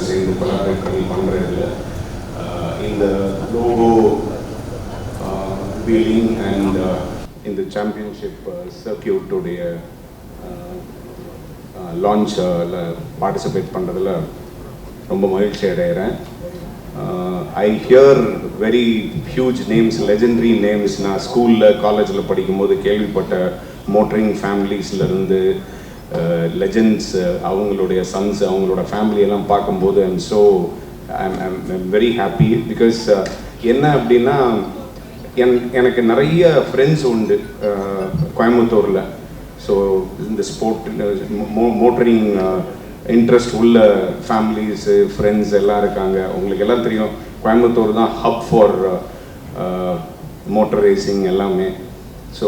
சேர்ந்து கொலாபரேட் பண்ணி பண்ணுறதில்ல. இந்த லோகோ வீலிங் அண்ட் இந்த சாம்பியன்ஷிப் சர்க்கியூட்டுடைய லான்ச்சில் பார்ட்டிசிபேட் பண்ணுறதுல ரொம்ப மகிழ்ச்சி அடைகிறேன். I hear very huge names, legendary names. நான் ஸ்கூலில் காலேஜில் படிக்கும்போது கேள்விப்பட்ட மோட்டரிங் ஃபேமிலிஸ்லேருந்து லெஜெண்ட்ஸ், அவங்களுடைய சன்ஸ், அவங்களோட ஃபேமிலியெல்லாம் பார்க்கும்போது I'm very happy because என்ன அப்படின்னா எனக்கு நிறைய ஃப்ரெண்ட்ஸ் உண்டு கோயம்புத்தூரில். ஸோ இந்த ஸ்போர்ட் மோட்டரிங் இன்ட்ரெஸ்ட் உள்ள ஃபேமிலிஸு ஃப்ரெண்ட்ஸ் எல்லாம் இருக்காங்க. உங்களுக்கு எல்லாம் தெரியும், கோயம்புத்தூர் தான் ஹப் ஃபார் மோட்டர் ரேசிங் எல்லாமே. So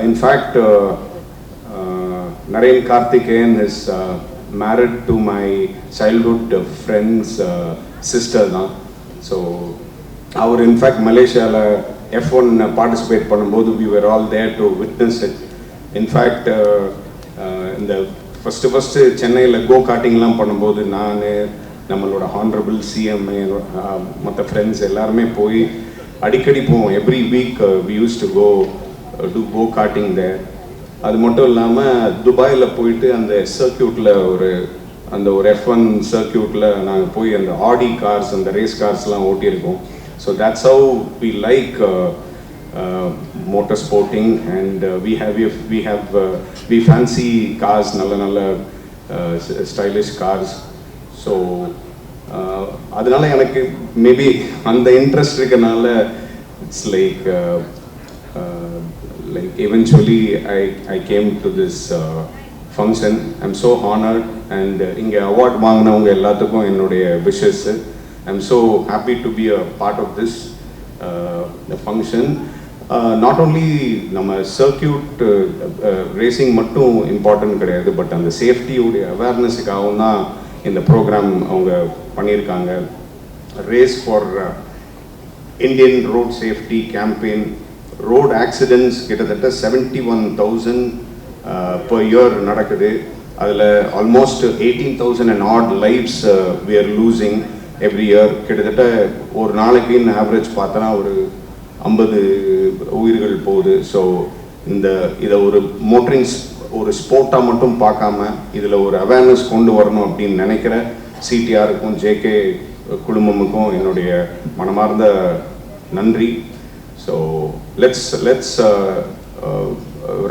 in fact Naren Karthikeyan is married to my childhood friends sister தான். ஸோ அவர் இன்ஃபேக்ட் மலேசியாவில் F1 பார்ட்டிசிபேட் பண்ணும்போது we were all there to witness it. In fact இந்த ஃபஸ்ட்டு சென்னையில் கோ கார்ட்டிங்லாம் பண்ணும்போது நான், நம்மளோட ஹானரபிள் சிஎம்ஏ, மற்ற ஃப்ரெண்ட்ஸ் எல்லாருமே போய் அடிக்கடி போவோம். Every week we use to go karting there. அது மட்டும் இல்லாமல் துபாயில் போயிட்டு அந்த சர்க்கியூட்டில் அந்த ஒரு F1 சர்க்கியூட்டில் நாங்கள் போய் அந்த ஆடி கார்ஸ், அந்த ரேஸ் கார்ஸ்லாம் ஓட்டியிருக்கோம். So that's how we like motor sporting, and we fancy cars, நல்ல stylish cars. So அதனால எனக்கு மேபி அந்த இன்ட்ரெஸ்ட் இருக்கனால it's like eventually I came to this function. I'm so honored, and இங்க award வாங்கினவங்க எல்லாத்துக்கும் என்னுடைய wishes. I'm so happy to be a part of this the function. Not only நம்ம circuit racing மட்டும் important கிடையாது, but அந்த சேஃப்டியோடைய அவேர்னஸுக்காகவும் தான் இந்த ப்ரோக்ராம் அவங்க பண்ணியிருக்காங்க. Race for Indian road safety campaign. Road accidents கிட்டத்தட்ட 71,000 per year நடக்குது. அதில் almost 18,000 and odd lives we are losing every year. கிட்டத்தட்ட ஒரு நாளைக்குன்னு ஆவரேஜ் பார்த்தோன்னா ஒரு 50 உயிர்கள் போகுது. ஸோ இதை ஒரு மோட்டரிங் ஒரு ஸ்போர்ட்டாக மட்டும் பார்க்காம இதில் ஒரு அவேர்னஸ் கொண்டு வரணும் அப்படின்னு நினைக்கிற சிடிஆருக்கும் ஜேகே குழுமமுக்கும் என்னுடைய மனமார்ந்த நன்றி. So let's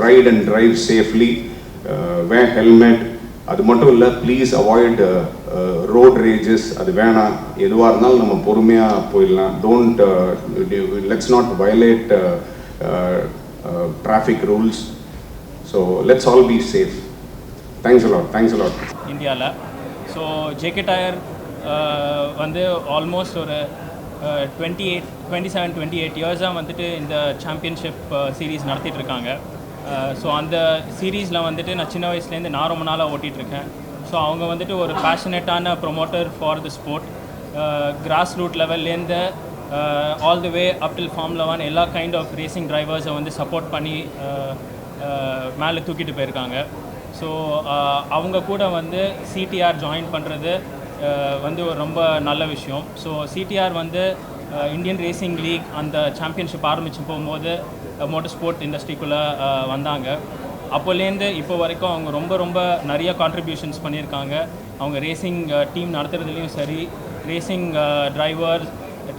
right and drive safely, where helmet. அது மட்டும் இல்லை, ப்ளீஸ் அவாய்ட் ரோட் ரேஜஸ். அது வேணாம். எதுவாக இருந்தாலும் நம்ம பொறுமையாக போயிடலாம். Don't let's not violate traffic rules. So let's all be safe. Thanks a lot. இந்தியாவில் ஸோ ஜேகே டயர் வந்து ஆல்மோஸ்ட் ஒரு 27-28 இயர்ஸாக வந்துட்டு இந்த சாம்பியன்ஷிப் சீரீஸ் நடத்திட்டு இருக்காங்க. ஸோ அந்த சீரீஸில் வந்துட்டு நான் சின்ன வயசுலேருந்து நான் ரொம்ப நாளாக ஓட்டிகிட்ருக்கேன். ஸோ அவங்க வந்துட்டு ஒரு பேஷனேட்டான promoter for the sport. Grass root லெவல்லேருந்து all the way up till Formula 1 எல்லா கைண்ட் ஆஃப் ரேசிங் டிரைவர்ஸை வந்து சப்போர்ட் பண்ணி மேலே தூக்கிட்டு போயிருக்காங்க. ஸோ அவங்க கூட வந்து சிடிஆர் ஜாயின் பண்ணுறது வந்து ஒரு ரொம்ப நல்ல விஷயம். ஸோ சிடிஆர் வந்து இந்தியன் ரேசிங் லீக் அந்த சாம்பியன்ஷிப் ஆரம்பித்து போகும்போது மோட்டர் ஸ்போர்ட் இண்டஸ்ட்ரிக்குள்ளே வந்தாங்க. அப்போலேருந்து இப்போ வரைக்கும் அவங்க ரொம்ப நிறைய கான்ட்ரிபியூஷன்ஸ் பண்ணியிருக்காங்க. அவங்க ரேசிங் டீம் நடத்துறதுலேயும் சரி, ரேசிங் டிரைவர்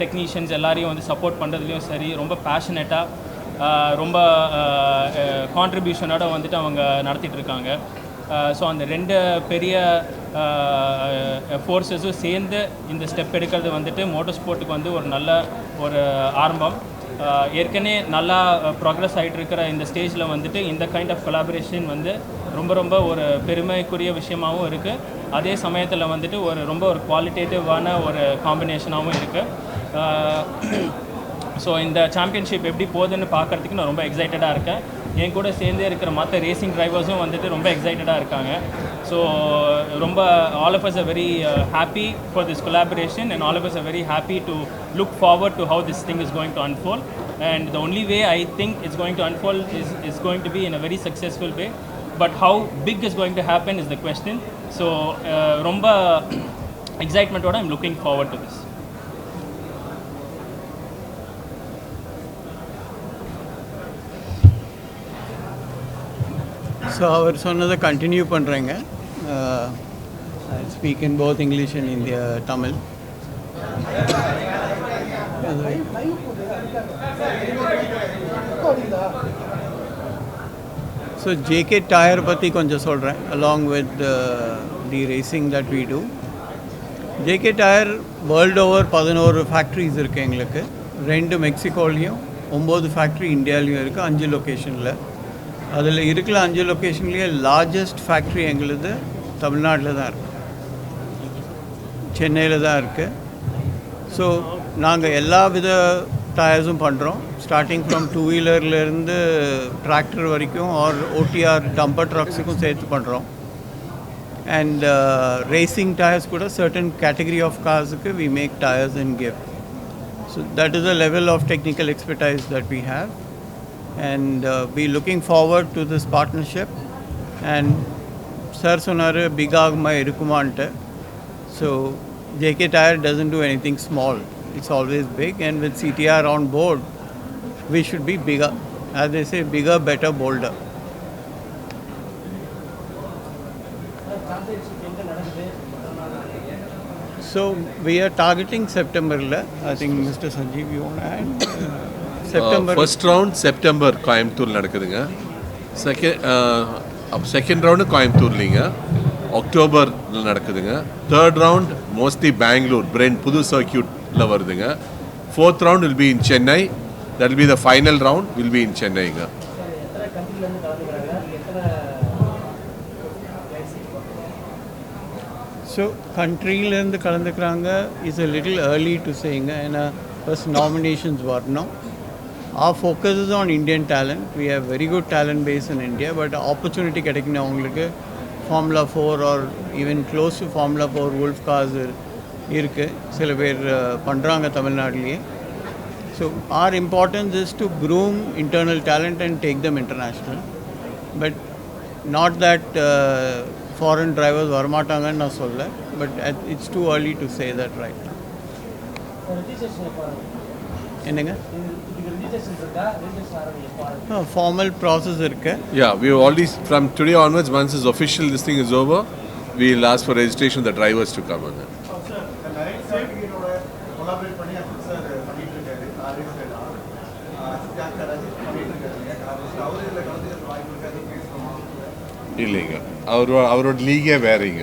டெக்னீஷியன்ஸ் எல்லாரையும் வந்து சப்போர்ட் பண்ணுறதுலையும் சரி, ரொம்ப பேஷனேட்டாக ரொம்ப கான்ட்ரிபியூஷனோட வந்துட்டு அவங்க நடத்திட்டுருக்காங்க. ஸோ அந்த ரெண்டு பெரிய ஃபோர்ஸஸும் சேர்ந்து இந்த ஸ்டெப் எடுக்கிறது வந்துட்டு மோட்டர் ஸ்போர்ட்டுக்கு வந்து ஒரு நல்ல ஒரு ஆரம்பம். ஏற்கனவே நல்லா ப்ராக்ரஸ் ஆகிட்டு இருக்கிற இந்த ஸ்டேஜில் வந்துட்டு இந்த கைண்ட் ஆஃப் கொலாபரேஷன் வந்து ரொம்ப ஒரு பெருமைக்குரிய விஷயமாகவும் இருக்குது. அதே சமயத்தில் வந்துட்டு ரொம்ப ஒரு குவாலிட்டேட்டிவான ஒரு காம்பினேஷனாகவும் இருக்குது. ஸோ இந்த சாம்பியன்ஷிப் எப்படி போகுதுன்னு பார்க்குறதுக்கு நான் ரொம்ப எக்ஸைட்டடாக இருக்கேன். என் கூட சேர்ந்தே இருக்கிற மற்ற ரேசிங் டிரைவர்ஸும் வந்துட்டு ரொம்ப எக்ஸைட்டடாக இருக்காங்க. ஸோ ரொம்ப all of us are very happy for this collaboration, and all of us are very happy to look forward to how this thing is going to unfold. And the only way I think it's going to unfold is going to be in a very successful way. But how big is going to happen is the question. So ரொம்ப எக்ஸைட்மெண்ட்டோட I'm looking forward to this. So அவர் சொன்னதை continue பண்ணுறேங்க. I speak in both English and India, Tamil. So JK Tyre பற்றி கொஞ்சம் சொல்கிறேன், along with the racing that we do. JK Tyre world over 11 factories இருக்குது எங்களுக்கு. 2 மெக்சிகோலையும் 9 ஃபேக்ட்ரி இந்தியாவிலையும் இருக்குது, 5 லொக்கேஷனில். அதில் இருக்கிற 5 லொக்கேஷன்லேயே லார்ஜஸ்ட் ஃபேக்ட்ரி எங்களுது தமிழ்நாட்டில் தான் இருக்குது, சென்னையில் தான் இருக்குது. ஸோ நாங்கள் எல்லா வித டயர்ஸும் பண்ணுறோம், ஸ்டார்டிங் ஃப்ரம் 2 வீலர்லேருந்து டிராக்டர் வரைக்கும் ஆர் ஓடிஆர் டம்பர் ட்ரக்ஸுக்கும் சேர்த்து பண்ணுறோம். அண்ட் ரேசிங் டயர்ஸ் கூட சர்டன் கேட்டகரி ஆஃப் கார்ஸுக்கு we make tyres and give. So that is the level of technical expertise that we have. And we looking forward to this partnership. And sir sonar big agma irukumante, so JK Tyre doesn't do anything small, it's always big, and with CTR on board we should be bigger, as they say, bigger, better, bolder. So we are targeting September la. I think Mr. Sanjeev, you want to add? September. First round September Coimbatore நடக்குதுங்க. Second round கோயம்புத்தூர்லிங்க, அக்டோபரில் நடக்குதுங்க. Third round mostly Bangalore brand புது சர்க்கியூட்டில் வருதுங்க. Fourth round will be in Chennai, that will be the final round will be in சென்னைங்க. So கண்ட்ரியிலேருந்து கலந்துக்கிறாங்க is a little early to sayங்க, ஏன்னா ஃபர்ஸ்ட் நாமினேஷன்ஸ் வரணும். Our focus is on Indian talent. We have very good talent base in India, but opportunity கிடைக்கணும் அவங்களுக்கு. Formula 4 or even close to Formula 4 Wolf cars இருக்குது, சில பேர் பண்ணுறாங்க தமிழ்நாட்டிலேயே. So our importance is to groom internal talent and take them international. But not that foreign drivers வரமாட்டாங்கன்னு நான் சொல்ல, but it's too early to say that right now. என்னங்க formal process இருக்கு. Yeah, we have already from today onwards, once this official this thing is over, we will ask for registration of the drivers to come on. இல்லைங்க, அவரோட லீகே வேறீங்க.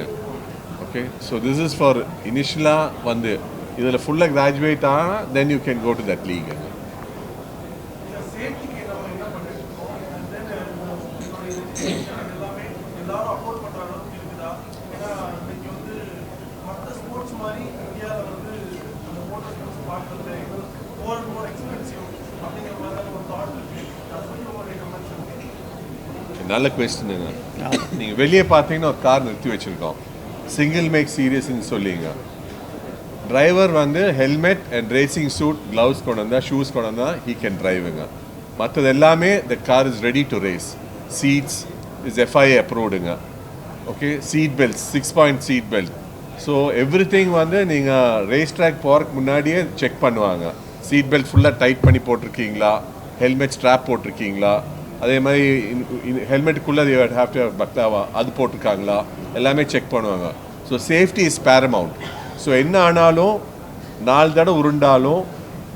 Okay, so this is for இனிஷியலாக வந்து இதில் ஃபுல்லாக graduate ஆனால் then you can go to that league. நல்ல கொஸ்டினுங்க. நீங்கள் வெளியே பார்த்தீங்கன்னா ஒரு கார் நிறுத்தி வச்சுருக்கோம், சிங்கிள் மேக் சீரியஸ்ன்னு சொல்லிங்க. டிரைவர் வந்து helmet and racing suit, gloves கொண்டு வந்தால், ஷூஸ் கொண்டு வந்தால் ஹீ கேன் டிரைவுங்க. மற்றது எல்லாமே the car is ready to race. Seats is FIA அப்ரூவ்டுங்க. Okay, seat belt 6 point seat belt. So every thing வந்து நீங்கள் ரேஸ் ட்ராக் போகிறதுக்கு முன்னாடியே செக் பண்ணுவாங்க. சீட் பெல்ட் ஃபுல்லாக டைட் பண்ணி போட்டிருக்கீங்களா, ஹெல்மெட் ஸ்ட்ராப் போட்டிருக்கீங்களா, அதே மாதிரி ஹெல்மெட்டுக்குள்ளே ஹேவ் டு பக்லாவா அது போட்டிருக்காங்களா, எல்லாமே செக் பண்ணுவாங்க. So safety is paramount. So என்ன ஆனாலும் 4 தடவை உருண்டாலும்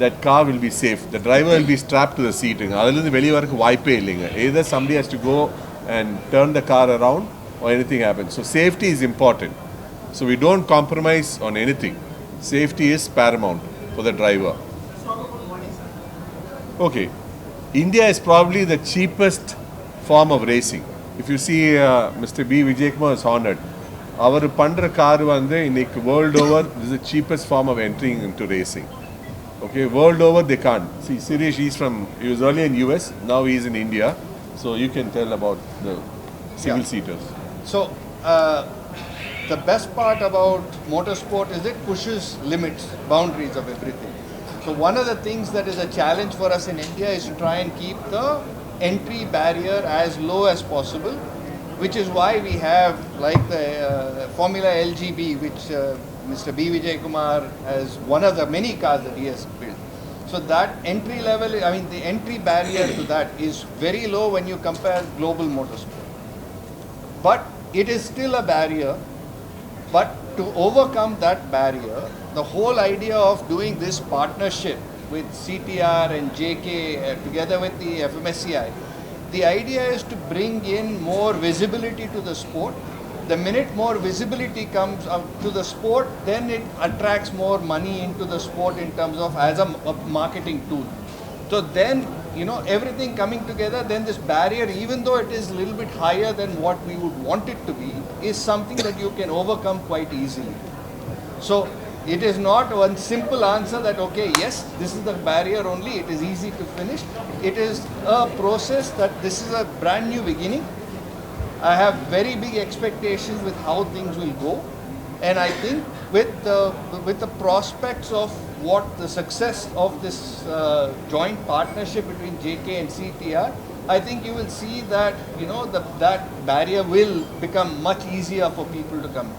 that car will be safe. The driver will be strapped to the seat. அதுலேருந்து வெளியே வரக்கு வாய்ப்பே இல்லைங்க. Either somebody has to go and turn the car around or anything happens. So safety is important. So we don't compromise on anything. Safety is paramount for the driver. Okay. India is probably the cheapest form of racing. If you see Mr. B. Vijay Kumar is honored. அவர் பண்ணுற car வந்து இன்னைக்கு world over this is the cheapest form of entering into racing. Okay, world over they can't. See, Sirish, he was earlier in US, now he is in India. So you can tell about the single seaters. So the best part about motorsport is it pushes limits, boundaries of everything. So one of the things that is a challenge for us in India is to try and keep the entry barrier as low as possible, which is why we have like the Formula LGB, which Mr. B. Vijay Kumar as one of the many cars that he has built. So that entry level, I mean the entry barrier to that is very low when you compare global motorsport. But it is still a barrier. But to overcome that barrier, the whole idea of doing this partnership with CTR and JK together with the FMSCI, the idea is to bring in more visibility to the sport. The minute more visibility comes up to the sport, then it attracts more money into the sport in terms of as a marketing tool. So then, you know, everything coming together, then this barrier, even though it is a little bit higher than what we would want it to be, is something that you can overcome quite easily. So it is not one simple answer that, okay, yes, this is the barrier only, it is easy to finish. It is a process that this is a brand new beginning. I have very big expectations with how things will go, and I think with the prospects of what the success of this joint partnership between JK and CTR, I think you will see that, you know, that barrier will become much easier for people to come.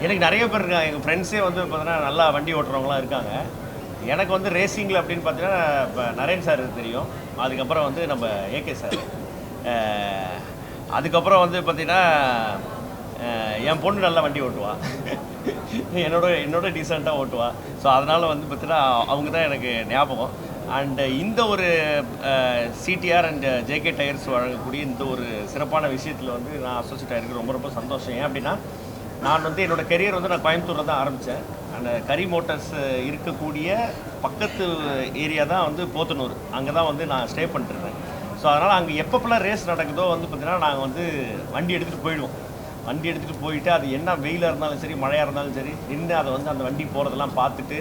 எனக்கு நிறைய பேர் இருக்காங்க, எங்கள் ஃப்ரெண்ட்ஸே வந்து பார்த்தீங்கன்னா நல்லா வண்டி ஓட்டுறவங்களாம் இருக்காங்க. எனக்கு வந்து ரேசிங்கில் அப்படின்னு பார்த்தீங்கன்னா இப்போ நரேன் சார் தெரியும், அதுக்கப்புறம் வந்து நம்ம ஏகே சார், அதுக்கப்புறம் வந்து பார்த்திங்கன்னா என் பொண்ணு நல்லா வண்டி ஓட்டுவாள், என்னோட டீசெண்டாக ஓட்டுவாள். ஸோ அதனால் வந்து பார்த்திங்கன்னா அவங்க தான் எனக்கு ஞாபகம். அண்டு இந்த ஒரு சிடிஆர் அண்ட் ஜேகே டயர்ஸ் வழங்கக்கூடிய இந்த ஒரு சிறப்பான விஷயத்தில் வந்து நான் அசோசியேட் ஆகிருக்கு ரொம்ப ரொம்ப சந்தோஷம். ஏன் அப்படின்னா நான் வந்து என்னோடய கெரியர் வந்து நான் கோயம்புத்தூரில் தான் ஆரம்பித்தேன். அந்த கரி மோட்டார்ஸ் இருக்கக்கூடிய பக்கத்து ஏரியா தான் வந்து போத்தனூர், அங்கே தான் வந்து நான் ஸ்டே பண்ணிட்டுருந்தேன். ஸோ அதனால் அங்கே எப்பப்பெல்லாம் ரேஸ் நடக்குதோ வந்து பார்த்திங்கன்னா நாங்கள் வந்து வண்டி எடுத்துகிட்டு போயிடுவோம். வண்டி எடுத்துகிட்டு போயிட்டு அது என்ன வெயிலாக இருந்தாலும் சரி மழையாக இருந்தாலும் சரி நின்று அதை வந்து அந்த வண்டி போகிறதெல்லாம் பார்த்துட்டு,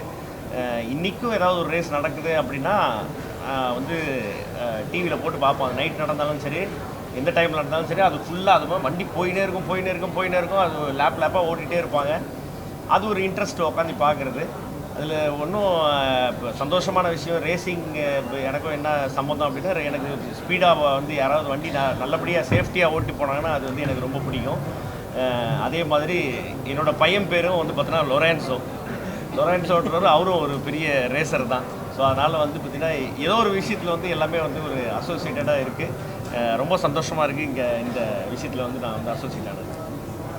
இன்றைக்கும் ஏதாவது ஒரு ரேஸ் நடக்குது அப்படின்னா வந்து டிவியில் போட்டு பார்ப்போம். அது நைட் நடந்தாலும் சரி எந்த டைமில் இருந்தாலும் சரி அது ஃபுல்லாக அது வண்டி போயினே இருக்கும். அது லேப்பாக ஓட்டிகிட்டே இருப்பாங்க. அது ஒரு இன்ட்ரெஸ்ட் உட்காந்து பார்க்குறது. அதில் ஒன்றும் சந்தோஷமான விஷயம், ரேசிங் எனக்கும் என்ன சம்மந்தம் அப்படின்னா, எனக்கு ஸ்பீடாக வந்து யாராவது வண்டி நல்லபடியாக சேஃப்டியாக ஓட்டி போனாங்கன்னா அது வந்து எனக்கு ரொம்ப பிடிக்கும். அதே மாதிரி என்னோடய பையன் பேரும் வந்து பார்த்தீங்கன்னா லொரன்ஸோன்றவர், அவரும் ஒரு பெரிய ரேசர் தான். ஸோ அதனால் வந்து பார்த்திங்கன்னா ஏதோ ஒரு விஷயத்தில் வந்து எல்லாமே வந்து ஒரு அசோசியேட்டடாக இருக்குது. ரொம்ப சந்தோஷமாக இருக்குது இங்கே இந்த விஷயத்தில் வந்து நான் வந்து அசோசியேட் ஆனது.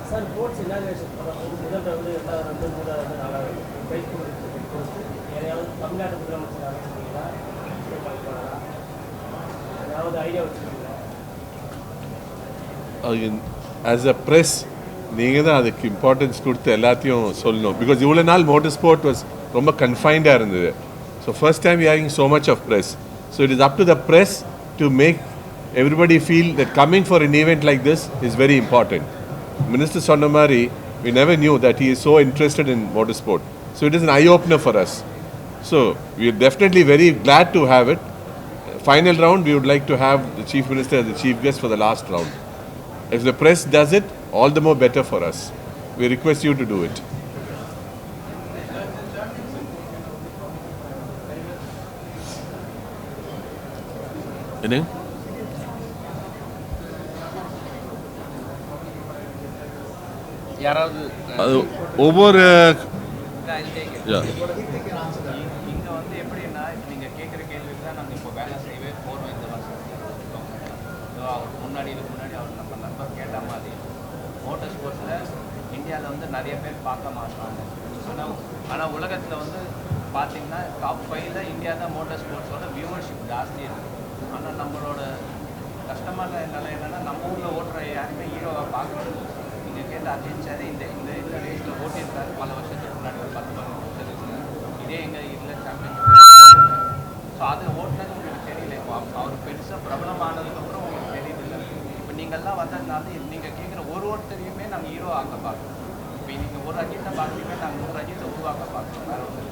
சார் ஸ்போர்ட்ஸ் இனாகிரேஷன் முதல் ரவுண்டு, ரெண்டாவது ரவுண்டு, மூணாவது ரவுண்டு, நாலாவது பைக் யாரையாவது தமிழ்நாட்டு முதலமைச்சர் ஆரம்பிச்சிருக்கீங்களா? ஏதாவது ஐடியா வச்சுருக்கீங்களா? ஆஸ் அ ப்ரெஸ் நீங்கள் தான் அதுக்கு இம்பார்ட்டன்ஸ் கொடுத்து எல்லாத்தையும் சொல்லணும். பிகாஸ் இவ்வளோ நாள் மோட்டர் ஸ்போர்ட் வாஸ் ரொம்ப கன்ஃபைன்டாக இருந்தது. So first time we having so much of press. So it is up to the press to make everybody feel that coming for an event like this is very important. Minister சொன்ன மாதிரி we never knew that he is so interested in motorsport. So it is an eye-opener for us. So we are definitely very glad to have it. Final round, we would like to have the Chief Minister as the chief guest for the last round. If the press does it, all the more better for us. We request you to do it. Anything? யாராவது அது ஒவ்வொரு இங்கே வந்து எப்படின்னா இப்போ நீங்கள் கேட்குற கேள்விக்கு தான் நாங்கள் இப்போ வேலை செய்யவே போகிறோம் இந்த வருஷம். அவருக்கு முன்னாடி அவர் நம்ம நண்பர் கேட்ட மாதிரி மோட்டர் ஸ்போர்ட்ஸில் இந்தியாவில் வந்து நிறைய பேர் பார்க்க மாட்டாங்க. ஆனால் உலகத்தில் வந்து பார்த்திங்கன்னா டாப் 5ல இந்தியா தான் மோட்டர் ஸ்போர்ட்ஸோட வியூவர்ஷிப் ஜாஸ்தி இருக்குது. ஆனால் நம்மளோட கஷ்டமான நிலை என்னென்னா நம்ம ஊரில் ஓட்டுற யாருமே ஹீரோவாக பார்க்குறது. நீங்கள் கேட்ட அஜித் சார் இந்த ரேஸில் ஓட்டியிருக்காரு பல வருஷத்துக்கு முன்னாடி, ஒரு 10-15 வருஷத்துக்கு. இதே எங்கள் இதில் சாம்பியன்ஷிப். ஸோ அது ஓட்டினது உங்களுக்கு தெரியல. அவர் பெருசாக பிரபலமானதுக்கப்புறம் உங்களுக்கு தெரியல. இப்போ நீங்கள்லாம் வந்ததுனால நீங்கள் கேட்குற ஒருத்தரையுமே நாங்கள் ஹீரோ ஆக்க பார்க்குறோம். இப்போ நீங்கள் ஒரு அஜித்தை பார்க்குறீங்க, நாங்கள் 100 அஜித்தை உருவாக்க பார்க்குறோம். வேறு ஒன்று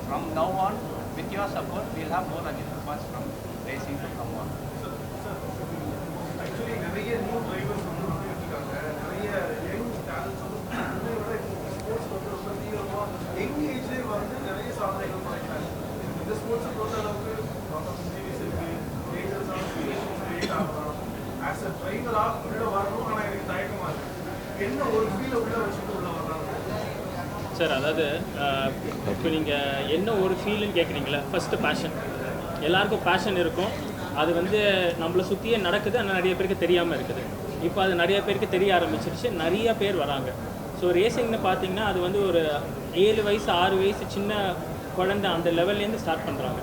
from now on with your support will have more Ajith Kumars from racing to come on. Actually நிறைய நியூ டிரைவர்ஸ் வந்து இருக்காங்க, நிறைய யங் டேலண்ட்ஸ் வந்து ஸ்போர்ட்ஸ் வந்து தீவிரமாக யங் ஏஜ்லேயே வந்து நிறைய சாதனைகள் பண்ணிட்டாங்க. இந்த ஸ்போர்ட்ஸை பொறுத்த அளவுக்கு சீரிஸ் இருக்குது, ஆஸ் அ டிரைவராக உள்ள வரணும். ஆனால் எனக்கு என்ன ஒரு ஃபீலை உள்ள வச்சுட்டு உள்ள வர்றாங்க? சார் அதாவது இப்போ நீங்கள் என்ன ஒரு ஃபீல்னு கேட்குறீங்களா, ஃபஸ்ட்டு பேஷன். எல்லாருக்கும் பேஷன் இருக்கும், அது வந்து நம்மளை சுற்றியே நடக்குது, ஆனால் நிறைய பேருக்கு தெரியாமல் இருக்குது. இப்போ அது நிறைய பேருக்கு தெரிய ஆரம்பிச்சிருச்சு, நிறைய பேர் வராங்க. ஸோ ரேசிங்னு பார்த்தீங்கன்னா அது வந்து ஒரு 7 வயசு 6 வயசு சின்ன குழந்தை அந்த லெவல்லேருந்து ஸ்டார்ட் பண்ணுறாங்க,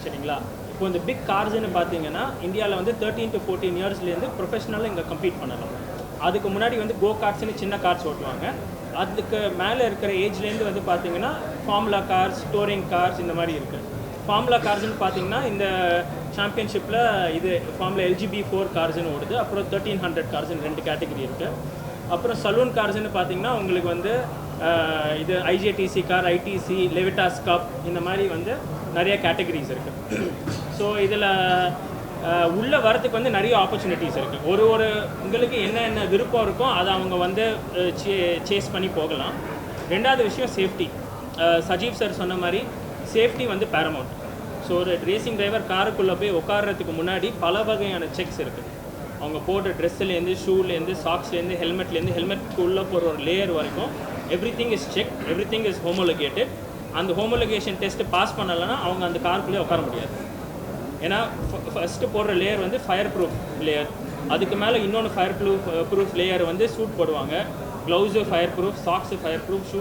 சரிங்களா. இப்போ இந்த பிக் கார்ஸ்ன்னு பார்த்தீங்கன்னா இந்தியாவில் வந்து 13 to 14 இயர்ஸ்லேருந்து ப்ரொஃபஷனலாக இங்கே கம்ப்ளீட் பண்ணலாம். அதுக்கு முன்னாடி வந்து கோ கார்ட்ஸ்னு சின்ன கார்ஸ் ஓட்டுவாங்க. அதுக்கு மேலே இருக்கிற ஏஜ்லேருந்து வந்து பார்த்தீங்கன்னா ஃபார்முலா கார்ஸ், டூரிங் கார்ஸ் இந்த மாதிரி இருக்குது. ஃபார்முலா கார்ஸ்னு பார்த்தீங்கன்னா இந்த சாம்பியன்ஷிப்பில் இது ஃபார்முலா LGB4 கார்ஸ்னு ஓடுது. அப்புறம் 1300 கார்ஸ்னு 2 கேட்டகரி இருக்குது. அப்புறம் சலூன் கார்ஸ்னு பார்த்தீங்கன்னா உங்களுக்கு வந்து இது IJTC கார், ITC, லெவிட்டாஸ் கப் இந்த மாதிரி வந்து நிறைய கேட்டகரிஸ் இருக்குது. ஸோ இதில் உள்ளே வரதுக்கு வந்து நிறைய ஆப்பர்ச்சுனிட்டிஸ் இருக்குது. ஒரு உங்களுக்கு என்ன விருப்பம் இருக்கோ அதை அவங்க வந்து சேஸ் பண்ணி போகலாம். ரெண்டாவது விஷயம் சேஃப்டி. சஜீவ் சார் சொன்ன மாதிரி சேஃப்டி வந்து பேரமௌண்ட். ஸோ ஒரு ரேசிங் டிரைவர் காருக்குள்ளே போய் உட்கார்றதுக்கு முன்னாடி பல வகையான செக்ஸ் இருக்குது. அவங்க போடுற ட்ரெஸ்ஸுலேருந்து, ஷூலேருந்து, சாக்ஸ்லேருந்து, ஹெல்மெட்டுக்கு உள்ளே போகிற ஒரு லேயர் வரைக்கும் everything is check, everything is homologated. அந்த ஹோமோலோகேஷன் டெஸ்ட்டு பாஸ் பண்ணலைன்னா அவங்க அந்த காருக்குள்ளேயே உட்கார முடியாது. ஏன்னா ஃபஸ்ட்டு போடுற லேயர் வந்து ஃபயர் ப்ரூஃப் லேயர், அதுக்கு மேலே இன்னொன்று ஃபயர் ப்ரூஃப் லேயர் வந்து சூட் போடுவாங்க. Gloves fire proof, socks fire proof, shoe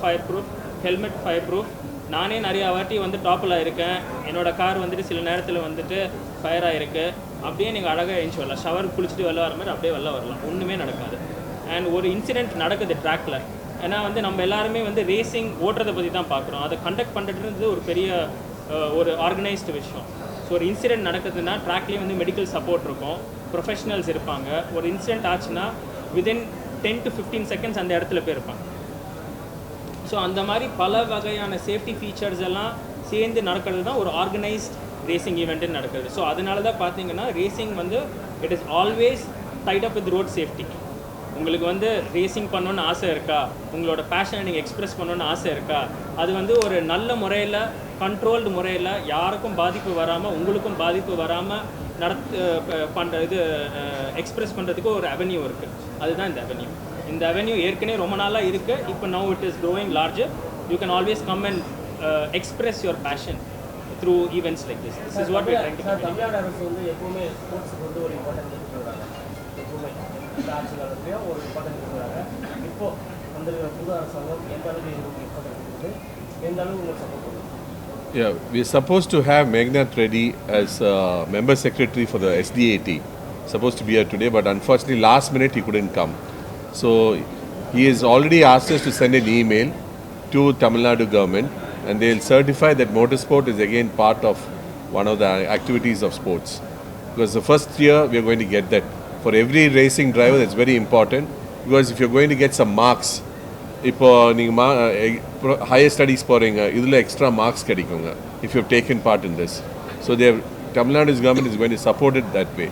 fire proof, helmet fire proof. நானே நிறையா வாட்டி வந்து டாப்பில் இருக்கேன். என்னோடய கார் வந்துட்டு சில நேரத்தில் வந்துட்டு ஃபயர் ஆகிருக்கு. அப்படியே நீங்கள் அழகாக எழுந்து வரலாம், ஷவர் குளிச்சுட்டு வெளில வர மாதிரி அப்படியே வெளில வரலாம், ஒன்றுமே நடக்காது. அண்ட் ஒரு இன்சிடெண்ட் நடக்குது ட்ராக்கில். ஏன்னா வந்து நம்ம எல்லாருமே வந்து ரேசிங் ஓட்டுறதை பற்றி தான் பார்க்குறோம். அதை கண்டக்ட் பண்ணுறது ஒரு பெரிய ஒரு ஆர்கனைஸ்டு விஷயம். ஸோ ஒரு இன்சிடெண்ட் நடக்குதுன்னா ட்ராக்லேயே வந்து மெடிக்கல் சப்போர்ட் இருக்கும், ப்ரொஃபஷனல்ஸ் இருப்பாங்க. ஒரு இன்சிடெண்ட் ஆச்சுன்னா வித்தின் 10 to 15 செகண்ட்ஸ் அந்த இடத்துல போய் இருப்பாங்க. ஸோ அந்த மாதிரி பல வகையான சேஃப்டி ஃபீச்சர்ஸ் எல்லாம் சேர்ந்து நடக்கிறது தான் ஒரு ஆர்கனைஸ்ட் ரேசிங் ஈவெண்ட்டுன்னு நடக்குது. ஸோ அதனால தான் பார்த்தீங்கன்னா ரேசிங் வந்து it is always tied up with road safety. உங்களுக்கு வந்து ரேசிங் பண்ணணுன்னு ஆசை இருக்கா, உங்களோட பேஷனை நீங்கள் எக்ஸ்ப்ரெஸ் பண்ணணுன்னு ஆசை இருக்கா, அது வந்து ஒரு நல்ல முறையில் கண்ட்ரோல்டு முறையில் யாருக்கும் பாதிப்பு வராமல் உங்களுக்கும் பாதிப்பு வராமல் எக்ஸ்ப்ரெஸ் பண்ணுறதுக்கு ஒரு அவென்யூ இருக்குது. அதுதான் இந்த அவென்யூ. இந்த அவென்யூ ஏற்கனவே ரொம்ப நாளாக இருக்குது. இப்போ now it is growing larger. You can always come and express your passion through events like this. This is what we trying to do. Tamil Nadu அரசு வந்து எப்பவுமே ஸ்போர்ட்ஸுக்கு வந்து ஒரு இம்பார்ட்டன்ஸ் கொடுக்குறாங்க. எப்பவுமே இந்த ஆட்சி காலத்துலேயும் ஒரு இம்பார்ட்டன்ஸ் கொடுக்குறாங்க. இப்போ அந்த புது அரசாங்கம் எந்த அளவுக்கு இதுக்கு இம்பார்ட்டன்ஸ் கொடுக்குது, எந்த அளவுக்கு உங்களுக்கு சப்போர்ட் பண்ணுது? Yeah, we're supposed to have Meghnad Reddy as member secretary for the SDAT. Supposed to be here today, but unfortunately last minute he couldn't come. So he has already asked us to send an email to Tamil Nadu government, and they'll certify that motorsport is again part of one of the activities of sports. Because the first year we are going to get that. For every racing driver, that's very important. Because if you're going to get some marks, இப்போ நீங்கள் higher studies போகிறீங்க, இதில் extra marks கிடைக்குங்க if you have taken part in this. So Tamil Nadu's government is going to support it that way.